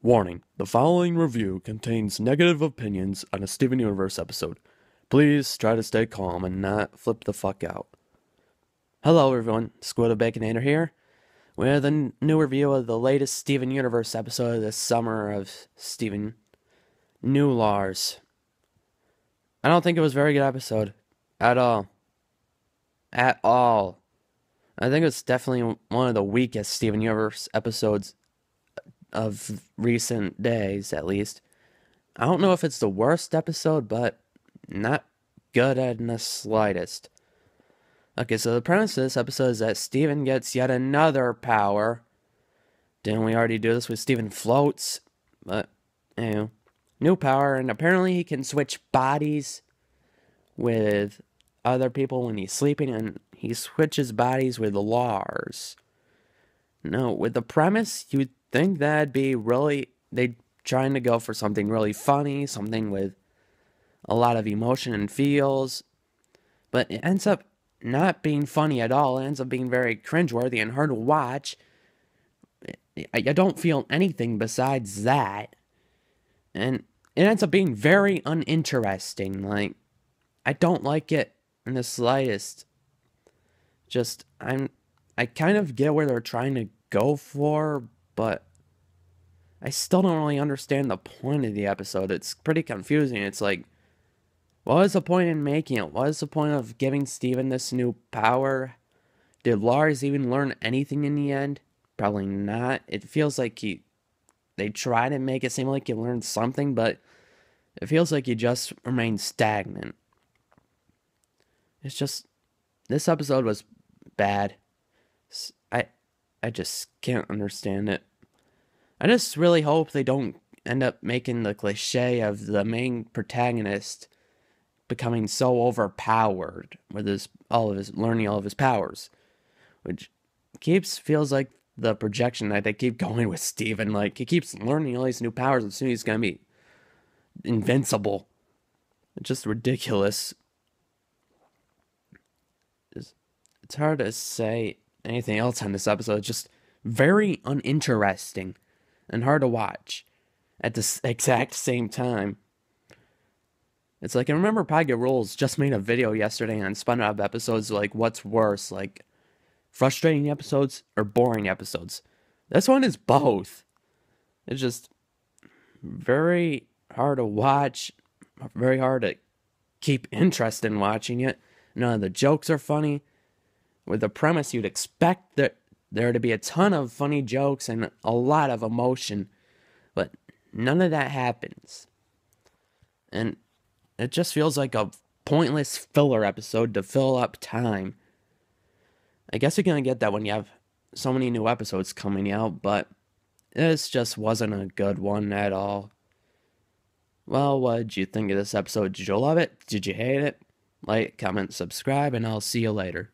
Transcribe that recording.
Warning, the following review contains negative opinions on a Steven Universe episode. Please try to stay calm and not flip the fuck out. Hello everyone, Squid Baconator here, with a new review of the latest Steven Universe episode of this summer of Steven New Lars. I don't think it was a very good episode. At all. At all. I think it's definitely one of the weakest Steven Universe episodes of recent days, at least. I don't know if it's the worst episode, but not good in the slightest. Okay, so the premise of this episode is that Steven gets yet another power. Didn't we already do this with Steven Floats? But, anyway, new power, and apparently he can switch bodies with other people when he's sleeping, and he switches bodies with Lars. No, with the premise, you'd think that'd be really, they're trying to go for something really funny, something with a lot of emotion and feels, but it ends up not being funny at all. It ends up being very cringeworthy and hard to watch. I don't feel anything besides that, and it ends up being very uninteresting. Like, I don't like it in the slightest. Just, I kind of get where they're trying to go for, but I still don't really understand the point of the episode. It's pretty confusing. It's like, what was the point in making it? What is the point of giving Steven this new power? Did Lars even learn anything in the end? Probably not. It feels like they try to make it seem like he learned something, but it feels like he just remained stagnant. It's just, this episode was bad. I just can't understand it. I just really hope they don't end up making the cliche of the main protagonist becoming so overpowered with learning all of his powers, which feels like the projection that they keep going with Steven. Like, he keeps learning all these new powers as soon as he's gonna be invincible. It's just ridiculous. It's hard to say anything else on this episode. It's just very uninteresting and hard to watch at the exact same time. It's like, I remember Pocket Rules just made a video yesterday on SpongeBob episodes, like, what's worse, like, frustrating episodes or boring episodes. This one is both. It's just very hard to watch, very hard to keep interest in watching it. None of the jokes are funny. With the premise, you'd expect there to be a ton of funny jokes and a lot of emotion, but none of that happens. And it just feels like a pointless filler episode to fill up time. I guess you're gonna get that when you have so many new episodes coming out, but this just wasn't a good one at all. Well, what did you think of this episode? Did you love it? Did you hate it? Like, comment, subscribe, and I'll see you later.